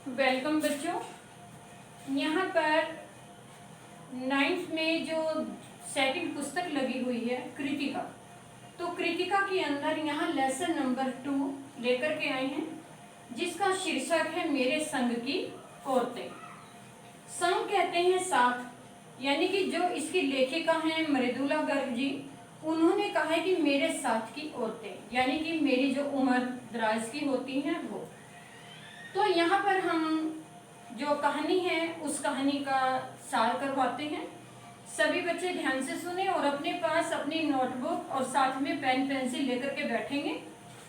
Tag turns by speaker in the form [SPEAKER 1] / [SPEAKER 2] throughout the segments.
[SPEAKER 1] Welcome बच्चों। यहाँ पर 9th में जो सेकंड पुस्तक लगी हुई है कृतिका, तो कृतिका के अंदर यहाँ लेसन नंबर 2 लेकर के आए हैं, जिसका शीर्षक है मेरे संग की औरतें। संग कहते हैं साथ, यानी कि जो इसकी लेखिका हैं मृदुला गर्ग जी, उन्होंने कहा है कि मेरे साथ की औरतें, यानी कि मेरी जो उम्र दराज की होती हैं वो। तो यहाँ पर हम जो कहानी है उस कहानी का सार करवाते हैं। सभी बच्चे ध्यान से सुने और अपने पास अपनी नोटबुक और साथ में पेन पेंसिल लेकर के बैठेंगे,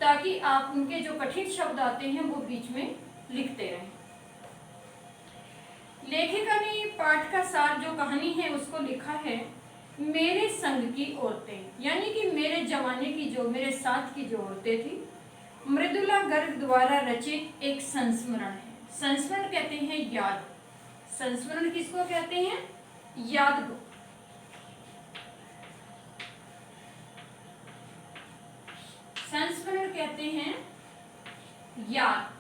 [SPEAKER 1] ताकि आप उनके जो कठिन शब्द आते हैं वो बीच में लिखते रहें। लेखिका ने पाठ का सार जो कहानी है उसको लिखा है मेरे संग की औरतें, यानी कि मेरे जमाने की जो मेरे साथ की जो औरतें थी, मृदुला गर्ग द्वारा रचित एक संस्मरण है। संस्मरण कहते हैं याद। संस्मरण किसको कहते हैं? याद को। संस्मरण कहते हैं याद।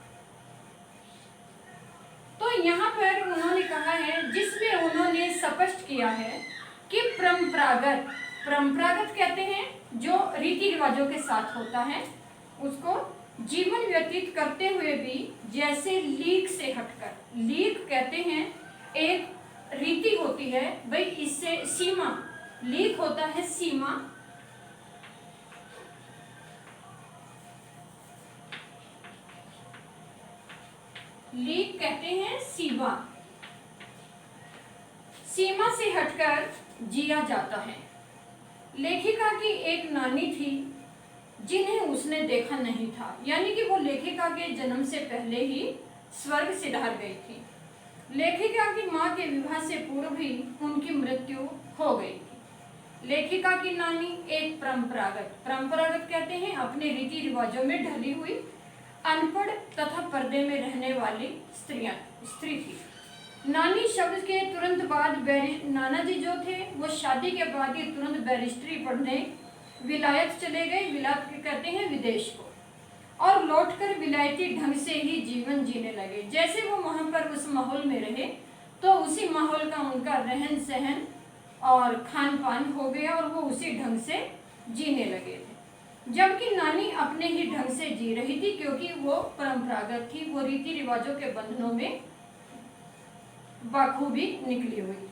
[SPEAKER 1] तो यहाँ पर उन्होंने कहा है, जिसमें उन्होंने स्पष्ट किया है कि परंपरागत कहते हैं जो रीति रिवाजों के साथ होता है, उसको जीवन व्यतीत करते हुए भी जैसे लीक से हटकर, लीक कहते हैं एक रीति होती है भाई, इससे सीमा, लीक होता है सीमा, लीक कहते हैं सीमा, सीमा से हटकर जिया जाता है। लेखिका की एक नानी थी जिन्हें उसने देखा नहीं था, यानी कि वो लेखिका के जन्म से पहले ही स्वर्ग सिधार गई थी। लेखिका की माँ के विवाह से पूर्व ही उनकी मृत्यु हो गई थी। लेखिका की नानी एक परंपरागत कहते हैं अपने रीति रिवाजों में ढली हुई, अनपढ़ तथा पर्दे में रहने वाली स्त्री थी। नानी शब्द के तुरंत बाद नाना जी जो थे वो शादी के बाद ही तुरंत बैरिस्ट्री पढ़ने विलायत चले गए। विलायत कहते हैं विदेश को, और लौटकर विलायती ढंग से ही जीवन जीने लगे। जैसे वो वहां पर उस माहौल में रहे तो उसी माहौल का उनका रहन सहन और खान पान हो गया और वो उसी ढंग से जीने लगे थे। जबकि नानी अपने ही ढंग से जी रही थी, क्योंकि वो परंपरागत थी, वो रीति रिवाजों के बंधनों में बाखूबी निकली हुई थी।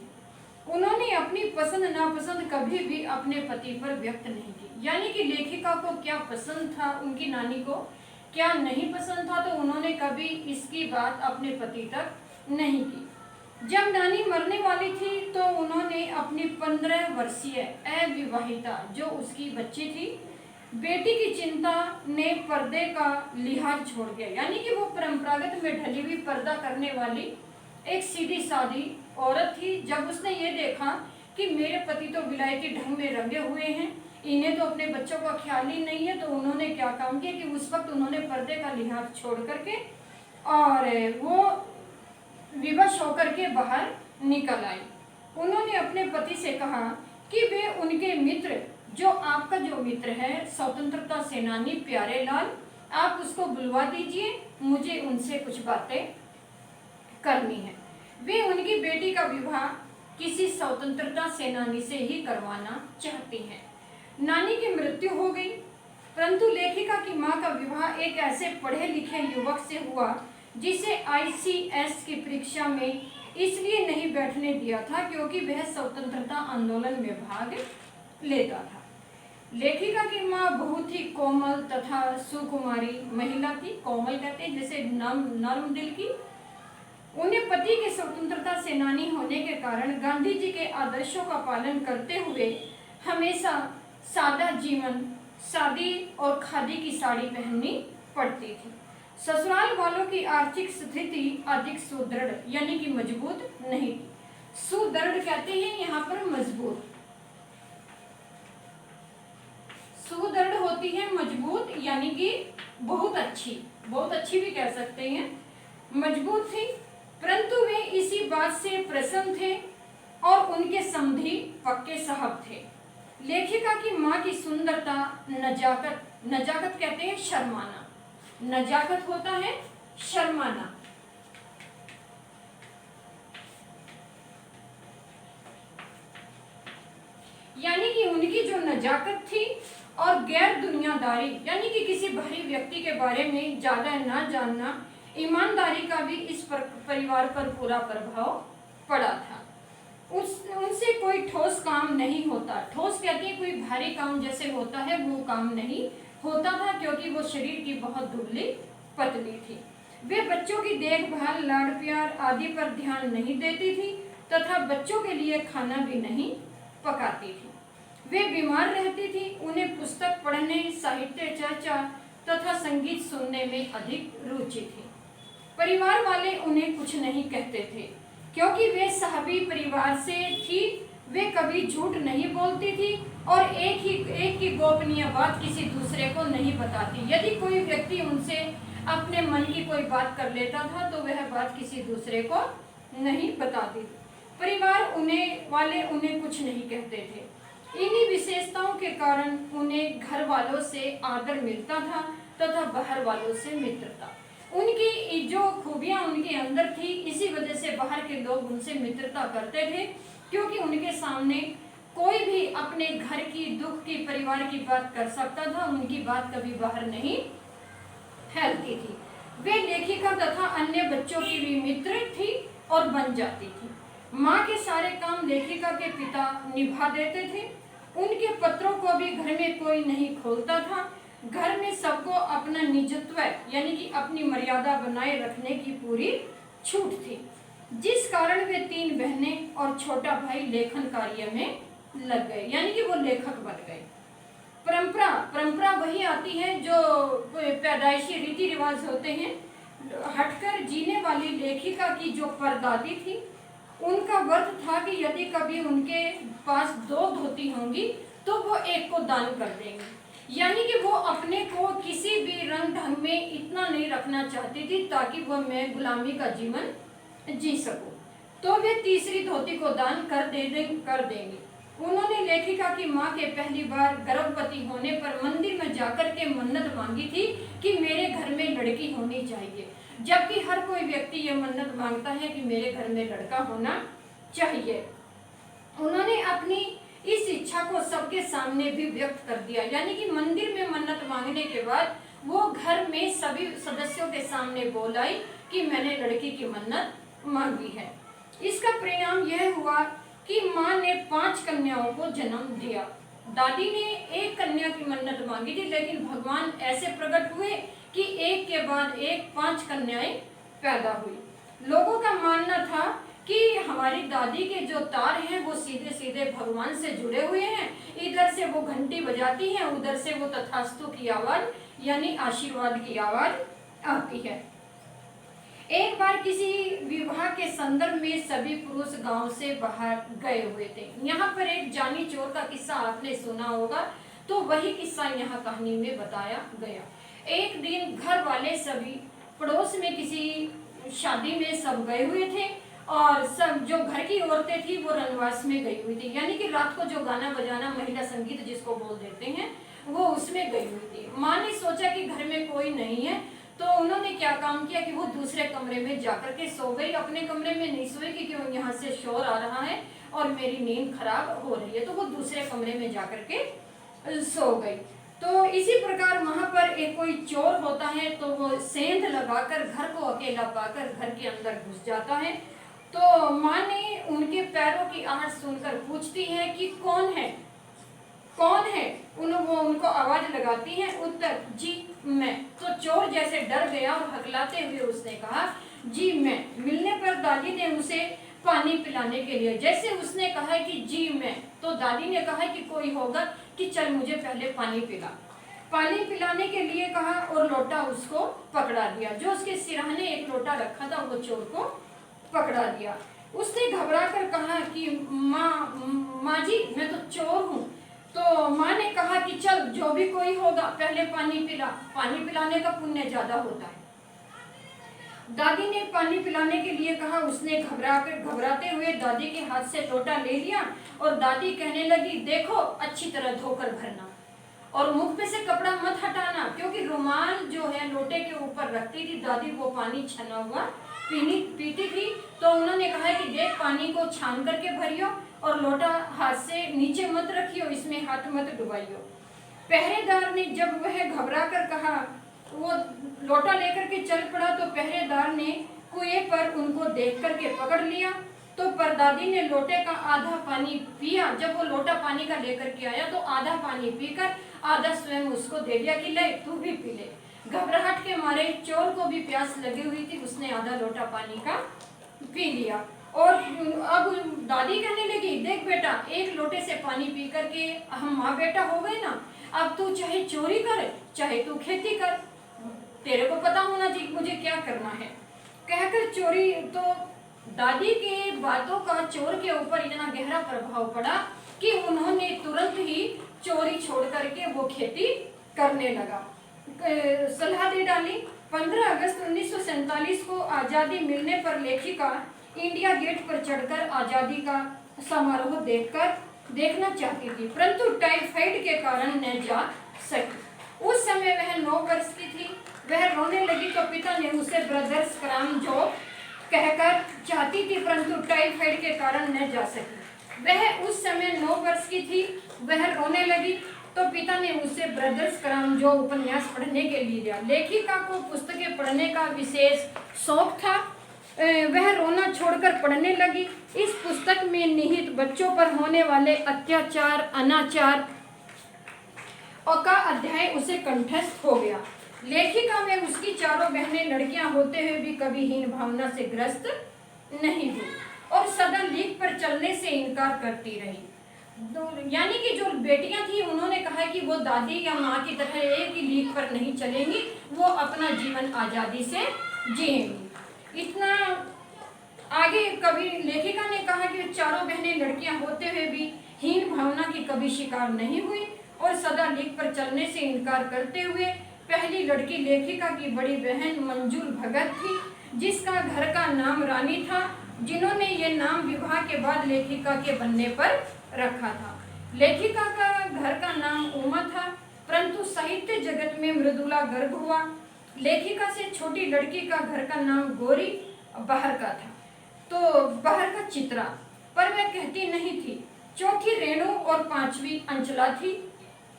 [SPEAKER 1] उन्होंने अपनी पसंद नापसंद कभी भी अपने पति पर व्यक्त नहीं की, यानी कि लेखिका को क्या पसंद था, उनकी नानी को क्या नहीं पसंद था, तो उन्होंने कभी इसकी बात अपने पति तक नहीं की। जब नानी मरने वाली थी तो उन्होंने अपनी 15 वर्षीय अविवाहिता जो उसकी बच्ची थी बेटी की चिंता ने पर्दे का लिहाज छोड़ दिया, यानी कि वो परंपरागत में ढली हुई पर्दा करने वाली एक सीधी सादी औरत थी। जब उसने ये देखा कि मेरे पति तो विलायती ढंग में रंगे हुए हैं, इन्हें तो अपने बच्चों का ख्याल ही नहीं है, तो उन्होंने क्या काम किया कि उस वक्त उन्होंने पर्दे का लिहाज छोड़ करके और वो विवश होकर के बाहर निकल आई। उन्होंने अपने पति से कहा कि वे उनके मित्र, जो आपका जो मित्र है स्वतंत्रता सेनानी प्यारे लाल, आप उसको बुलवा दीजिए, मुझे उनसे कुछ बातें करनी है। वे उनकी बेटी का विवाह किसी स्वतंत्रता सेनानी से ही करवाना चाहती हैं। नानी की मृत्यु हो गई, परंतु लेखिका की मां का विवाह एक ऐसे पढ़े लिखे युवक से हुआ जिसे ICS की परीक्षा में इसलिए नहीं बैठने दिया था क्योंकि वह स्वतंत्रता आंदोलन में भाग लेता था। लेखिका की मां बहुत ही कोमल तथा सुकुमारी महिला थी। कोमल कहते हैं जैसे नर्म दिल की। उन्हें पति के स्वतंत्रता सेनानी होने के कारण गांधी जी के आदर्शों का पालन करते हुए हमेशा सादा जीवन, सादी और खादी की साड़ी पहननी पड़ती थी। ससुराल वालों की आर्थिक स्थिति अधिक सुदृढ़, यानी कि मजबूत नहीं थी। सुदृढ़ कहते हैं यहाँ पर मजबूत, सुदृढ़ होती है मजबूत, यानी कि बहुत अच्छी भी कह सकते हैं, मजबूत थी। परंतु वे इसी बात से प्रसन्न थे और उनके समधी पक्के साहब थे। लेखिका की माँ की सुंदरता, नजाकत कहते हैं शर्माना, नजाकत होता है शर्माना, उनकी जो नजाकत थी और गैर दुनियादारी यानी कि किसी बाहरी व्यक्ति के बारे में ज्यादा ना जानना, ईमानदारी का भी इस परिवार पर पूरा प्रभाव पड़ा था। उनसे कोई ठोस काम नहीं होता, ठोस कहते हैं कोई भारी काम जैसे होता है वो काम नहीं होता था, क्योंकि वो शरीर की बहुत दुबली पतली थी। वे बच्चों की देखभाल, लाड़ प्यार आदि पर ध्यान नहीं देती थी तथा बच्चों के लिए खाना भी नहीं पकाती थी। वे बीमार रहती थी। उन्हें पुस्तक पढ़ने, साहित्य चर्चा तथा संगीत सुनने में अधिक रुचि थी। परिवार वाले उन्हें कुछ नहीं कहते थे क्योंकि वे साहबी परिवार से थी। वे कभी झूठ नहीं बोलती थी और एक ही गोपनीय बात किसी दूसरे को नहीं बताती। यदि कोई व्यक्ति उनसे अपने मन की कोई बात कर लेता था तो वह बात किसी दूसरे को नहीं बताती। परिवार वाले उन्हें कुछ नहीं कहते थे। इन्हीं विशेषताओं के कारण उन्हें घर वालों से आदर मिलता था तथा बाहर वालों से मित्रता। उनकी जो खूबियां उनके अंदर थी, इसी वजह से बाहर के लोग उनसे मित्रता करते थे, क्योंकि उनके सामने कोई भी अपने घर की, दुख की, परिवार की बात कर सकता था। उनकी बात कभी बाहर नहीं फैलती थी। वे लेखिका तथा अन्य बच्चों की भी मित्र थी और बन जाती थी। माँ के सारे काम लेखिका के पिता निभा देते थे। उनके पत्रों को भी घर में कोई नहीं खोलता था। घर में सबको अपना निजत्व यानी कि अपनी मर्यादा बनाए रखने की पूरी छूट थी, जिस कारण वे 3 बहनें और छोटा भाई लेखन कार्य में लग गए, यानी कि वो लेखक बन गए। परंपरा वही आती है जो पैदाइशी रीति रिवाज होते हैं। हटकर जीने वाली लेखिका की जो परदादी थी, उनका व्रत था कि यदि कभी उनके पास 2 धोती होंगी तो वो एक को दान कर देंगी, यानी कि वो अपने को किसी भी रंग ढंग में इतना नहीं रखना चाहती थी ताकि वह मैं गुलामी का जीवन जी सकूं। तो वे तीसरी धोती को दान कर देंगी। उन्होंने लेखिका की माँ के पहली बार गर्भवती होने पर मंदिर में जाकर के मन्नत मांगी थी कि मेरे घर में लड़की होनी चाहिए, जबकि हर कोई व्यक्ति ये मन्नत मांगता है कि मेरे घर में लड़का होना चाहिए। उन्होंने अपनी इस इच्छा को सबके सामने भी व्यक्त कर दिया, यानी कि मंदिर में मन्नत मांगने के बाद वो घर में सभी सदस्यों के सामने बोल आई कि मैंने लड़की की मन्नत मांगी है। इसका परिणाम यह हुआ कि माँ ने 5 कन्याओं को जन्म दिया। दादी ने 1 कन्या की मन्नत मांगी थी, लेकिन भगवान ऐसे प्रकट हुए कि एक के बाद एक 5 कन्याएं पैदा हुई। लोगों का मानना था कि हमारी दादी के जो तार हैं वो सीधे सीधे भगवान से जुड़े हुए हैं। इधर से वो घंटी बजाती हैं, उधर से वो तथास्तु की आवाज यानी आशीर्वाद की आवाज आती है। एक बार किसी विवाह के संदर्भ में सभी पुरुष गांव से बाहर गए हुए थे। यहाँ पर एक जानी चोर का किस्सा आपने सुना होगा, तो वही किस्सा यहाँ कहानी में बताया गया। एक दिन घर वाले सभी पड़ोस में किसी शादी में सब गए हुए थे और सब जो घर की औरतें थी वो रनवास में गई हुई थी, यानी कि रात को जो गाना बजाना, महिला संगीत जिसको बोल देते हैं, वो उसमें गई हुई थी। माँ ने सोचा कि घर में कोई नहीं है, तो उन्होंने क्या काम किया कि वो दूसरे कमरे में जाकर के सो गई। अपने कमरे में नहीं सोई क्योंकि यहाँ से शोर आ रहा है और मेरी नींद खराब हो रही है, तो वो दूसरे कमरे में जाकर के सो गई। तो इसी प्रकार वहां पर एक कोई चोर होता है तो वो सेंध लगाकर घर को अकेला पाकर घर के अंदर घुस जाता है। तो माँ ने उनके पैरों की आवाज सुनकर पूछती है कि कौन है, कौन है? वो उनको आवाज लगाती है, उत्तर जी मैं। तो चोर जैसे डर गया और हकलाते हुए उसने कहा जी मैं। मिलने पर दादी ने उसे पानी पिलाने के लिए, जैसे उसने कहा कि जी मैं, तो दादी ने कहा कि कोई होगा कि चल मुझे पहले पानी पिला। पानी पिलाने के लिए कहा और लोटा उसको पकड़ा दिया। जो उसके सिरहाने एक लोटा रखा था वो चोर को पकड़ा दिया। उसने घबरा कर कहा कि माँ जी मैं तो चोर हूँ। तो माँ ने कहा कि चल जो भी कोई होगा पहले पानी पिला, पानी पिलाने का पुण्य ज्यादा होता है। दादी ने पानी पिलाने के लिए कहा। उसने घबराते हुए दादी के हाथ से लोटा ले लिया और दादी कहने लगी देखो अच्छी तरह धोकर भरना और मुख में से कपड़ा मत हटाना, क्योंकि रुमाल जो है लोटे के ऊपर रखती थी दादी, वो पानी छना हुआ पीती थी तो उन्होंने कहा कि देख पानी को छान करके भरियो और लोटा हाथ से नीचे मत रखियो, इसमें हाथ मत डुबाइयो। पहरेदार ने जब वह घबरा कर कहा, वो लोटा लेकर के चल पड़ा तो पहरेदार ने कुएं पर उनको देख करके पकड़ लिया। तो परदादी ने लोटे का आधा पानी पिया। जब वो लोटा पानी का लेकर के आया तो आधा पानी पीकर आधा स्वयं उसको दे दिया कि ले तू भी पी ले। घबराहट के मारे चोर को भी प्यास लगी हुई थी, उसने आधा लोटा पानी का पी लिया। और अब दादी कहने लगी, देख बेटा, एक लोटे से पानी पी करके हम माँ बेटा हो गए ना, अब तू चाहे चोरी कर चाहे तू खेती कर, तेरे को पता होना चाहिए मुझे क्या करना है। कहकर चोरी, तो दादी के बातों का चोर के ऊपर इतना गहरा प्रभाव पड़ा कि उन्होंने तुरंत ही चोरी छोड़ करके वो खेती करने लगा। सलाह दे डाली। 15 अगस्त 1947 को आज़ादी मिलने पर लेखिका इंडिया गेट पर चढ़कर आज़ादी का समारोह देखना चाहती थी, परंतु टाइफाइड के कारण न जा सकी। उस समय वह 9 वर्ष की थी। वह रोने लगी तो पिता ने उसे ब्रदर्स कराम जो कहकर चाहती थी, परंतु टाइफाइड के कारण न जा सकी। वह उस समय 9 वर्ष की थी। वह रोने लगी तो पिता ने उसे ब्रदर्स कराम जो उपन्यास पढ़ने के लिए दिया। लेखिका को पुस्तकें पढ़ने का विशेष शौक था। वह रोना छोड़कर पढ़ने लगी। इस पुस्तक में निहित बच्चों पर होने वाले अत्याचार, अनाचार का अध्याय उसे कंठस्थ हो गया। लेखिका में उसकी चारों बहनें लड़कियां होते हुए भी कभी हीन भावना से ग्रस्त नहीं हुई और सदा लीक पर चलने से इनकार करती रही। यानी कि जो बेटियां थी उन्होंने कहा कि वो दादी या माँ की तरह एक ही लीक पर नहीं चलेंगी, वो अपना जीवन आज़ादी से जिएंगी। इतना आगे कभी लेखिका ने कहा कि चारों बहनें लड़कियां होते हुए भी हीन भावना की कभी शिकार नहीं हुई और सदा लीक पर चलने से इनकार करते हुए। पहली लड़की लेखिका की बड़ी बहन मंजूर भगत थी, जिसका घर का नाम रानी था, जिन्होंने ये नाम विवाह के बाद लेखिका के बनने पर रखा था। लेखिका का घर का नाम उमा था, परंतु साहित्य जगत में मृदुला गर्भ हुआ। लेखिका से छोटी लड़की का घर का नाम गौरी बाहर का था, तो बाहर का चित्रा, पर वह कहती नहीं थी। चौथी रेणु और 5वीं अंचला थी।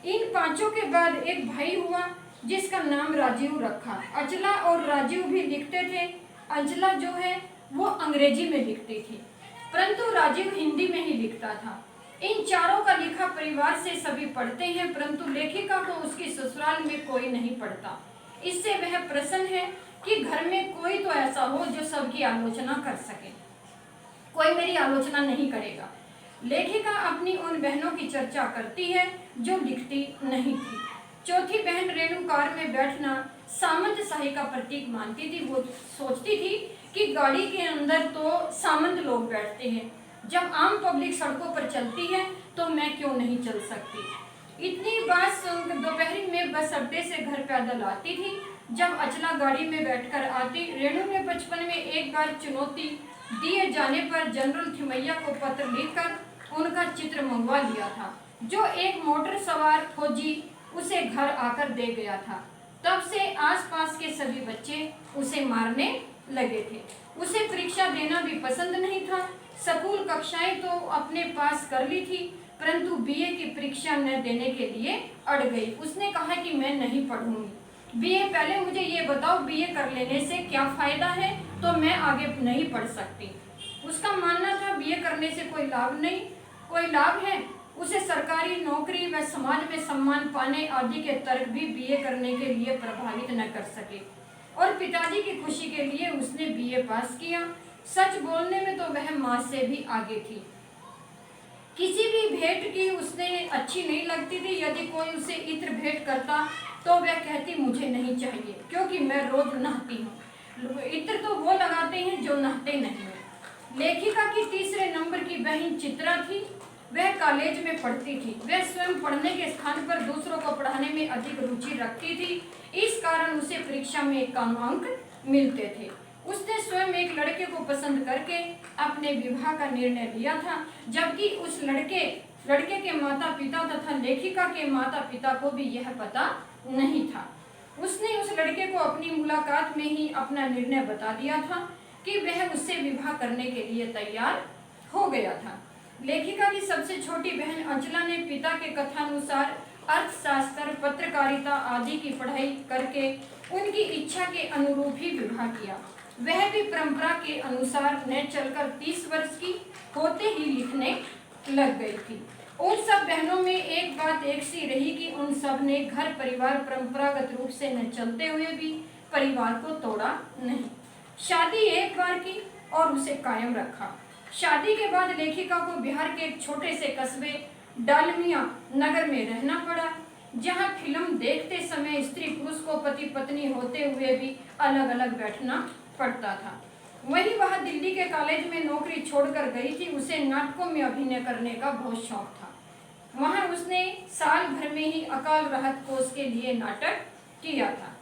[SPEAKER 1] इन पांचों के बाद एक भाई हुआ जिसका नाम राजीव रखा। अंचला और राजीव भी लिखते थे। अंचला जो है वो अंग्रेजी में लिखती थी, परंतु राजीव हिंदी में ही लिखता था। इन चारों का लिखा परिवार से सभी पढ़ते हैं, परंतु लेखिका को उसकी ससुराल में कोई नहीं पढ़ता। इससे वह प्रसन्न है कि घर में कोई तो ऐसा हो जो सबकी आलोचना कर सके। कोई मेरी आलोचना नहीं करेगा। लेखिका अपनी उन बहनों की चर्चा करती है जो लिखती नहीं थी। चौथी बहन रेणु कार में बैठना सामंत शाही का प्रतीक मानती थी। वो सोचती थी कि गाड़ी के अंदर तो सामंत लोग बैठते हैं, जब आम पब्लिक सड़कों पर चलती है तो मैं क्यों नहीं चल सकती। इतनी बात सुनकर दोपहर में बस अड्डे से घर पैदल आती थी। जब अचला गाड़ी में बैठकर आती, रेणु ने बचपन में एक बार चुनौती दिए जाने पर जनरल थिमैया को पत्र लिखकर उनका चित्र मंगवा लिया था, जो एक मोटर सवार फौजी उसे घर आकर दे गया था। तब से आसपास के सभी बच्चे उसे मारने लगे थे। उसे परीक्षा देना भी पसंद नहीं था। स्कूल कक्षाएं तो अपने पास कर ली थी, परंतु बीए की परीक्षा न देने के लिए अड़ गई। उसने कहा कि मैं नहीं पढ़ूंगी बीए। पहले मुझे ये बताओ बीए कर लेने से क्या फायदा है, तो मैं आगे नहीं पढ़ सकती। उसका मानना था बीए करने से कोई लाभ नहीं। कोई लाभ है उसे सरकारी नौकरी व समाज में सम्मान पाने आदि के तर्क भी बीए करने के लिए प्रभावित न कर सके, और पिताजी की खुशी के लिए उसने बीए पास किया। सच बोलने में तो वह माँ से भी आगे थी। किसी भी भेंट की उसने अच्छी नहीं लगती थी। यदि कोई उसे इत्र भेंट करता तो वह कहती मुझे नहीं चाहिए, क्योंकि मैं रोज नहाती हूँ। इत्र तो वो लगाते हैं जो नहाते नहीं हैं। लेखिका की तीसरे नंबर की बहन चित्रा थी। वह कॉलेज में पढ़ती थी। वह स्वयं पढ़ने के स्थान पर दूसरों को पढ़ाने में अधिक रुचि रखती थी। इस कारण उसे परीक्षा में कम अंक मिलते थे। उसने स्वयं एक लड़के को पसंद करके अपने विवाह का निर्णय लिया था, जबकि उस लड़के के माता पिता तथा लेखिका के माता पिता को भी यह पता नहीं था। उसने उस लड़के को अपनी मुलाकात में ही अपना निर्णय बता दिया था। कि वह उससे विवाह करने के लिए तैयार हो गया था। लेखिका की सबसे छोटी बहन अंचला ने पिता के कथानुसार अर्थशास्त्र, पत्रकारिता आदि की पढ़ाई करके उनकी इच्छा के अनुरूप ही विवाह किया। वह भी परंपरा के अनुसार न चलकर 30 वर्ष की होते ही लिखने लग गई थी। उन सब बहनों में एक बात एक सी रही कि उन सब ने घर परिवार परंपरागत रूप से न चलते हुए भी परिवार को तोड़ा नहीं। शादी एक बार की और उसे कायम रखा। शादी के बाद लेखिका को बिहार के एक छोटे से कस्बे डालमिया नगर में रहना पड़ा, जहां फिल्म देखते समय स्त्री पुरुष को पति पत्नी होते हुए भी अलग अलग बैठना पड़ता था। वहीं वह दिल्ली के कॉलेज में नौकरी छोड़कर गई थी। उसे नाटकों में अभिनय करने का बहुत शौक था। वहां उसने साल भर में ही अकाल राहत कोष के लिए नाटक किया था।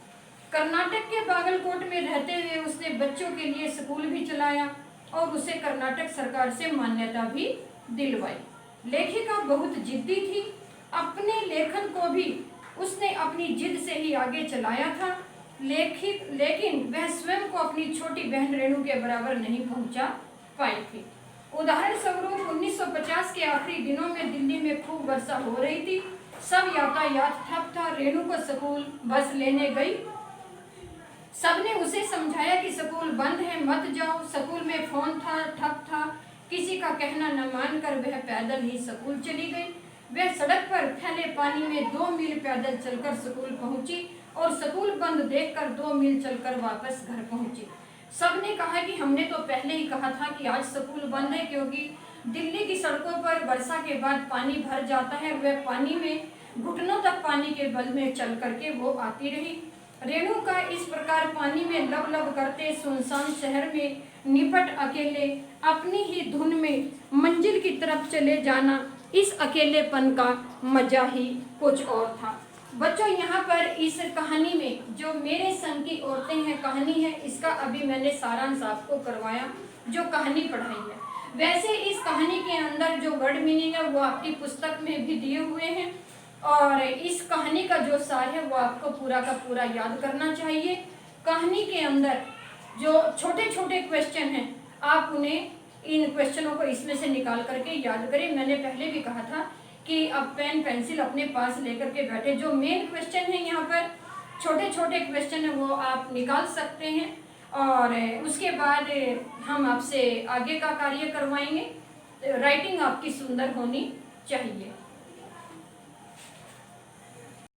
[SPEAKER 1] कर्नाटक के बागलकोट में रहते हुए उसने बच्चों के लिए स्कूल भी चलाया और उसे कर्नाटक सरकार से मान्यता भी दिलवाई। लेखिका बहुत जिद्दी थी। अपने लेखन को भी उसने अपनी जिद से ही आगे चलाया था। लेकिन वह स्वयं को अपनी छोटी बहन रेणु के बराबर नहीं पहुंचा पाई थी। उदाहरण स्वरूप 1950 के आखिरी दिनों में दिल्ली में खूब वर्षा हो रही थी। सब यातायात ठप था। रेणु को स्कूल बस लेने गई। सबने उसे समझाया कि स्कूल बंद है, मत जाओ। स्कूल में फोन था, ठप था। किसी का कहना न मानकर वह पैदल ही स्कूल चली गई। वह सड़क पर फैले पानी में 2 मील पैदल चलकर स्कूल पहुंची और स्कूल बंद देखकर 2 मील चलकर वापस घर पहुंची। सबने कहा कि हमने तो पहले ही कहा था कि आज स्कूल बंद है, क्योंकि दिल्ली की सड़कों पर वर्षा के बाद पानी भर जाता है। वह पानी में घुटनों तक पानी के बल में चल करके वो आती रही। रेणु का इस प्रकार पानी में लब लब करते सुनसान शहर में निपट अकेले अपनी ही धुन में मंजिल की तरफ चले जाना, इस अकेलेपन का मजा ही कुछ और था। बच्चों, यहाँ पर इस कहानी में जो मेरे संग की औरतें हैं कहानी है, इसका अभी मैंने सारांश आपको करवाया जो कहानी पढ़ाई है। वैसे इस कहानी के अंदर जो वर्ड मीनिंग है वो आपकी पुस्तक में भी दिए हुए हैं और इस कहानी का जो सार है वो आपको पूरा का पूरा याद करना चाहिए। कहानी के अंदर जो छोटे छोटे क्वेश्चन हैं आप उन्हें इन क्वेश्चनों को इसमें से निकाल करके याद करें। मैंने पहले भी कहा था कि अब पेन पेंसिल अपने पास लेकर के बैठे। जो मेन क्वेश्चन है यहाँ पर छोटे छोटे क्वेश्चन है वो आप निकाल सकते हैं और उसके बाद हम आपसे आगे का कार्य करवाएंगे। राइटिंग आपकी सुंदर होनी चाहिए।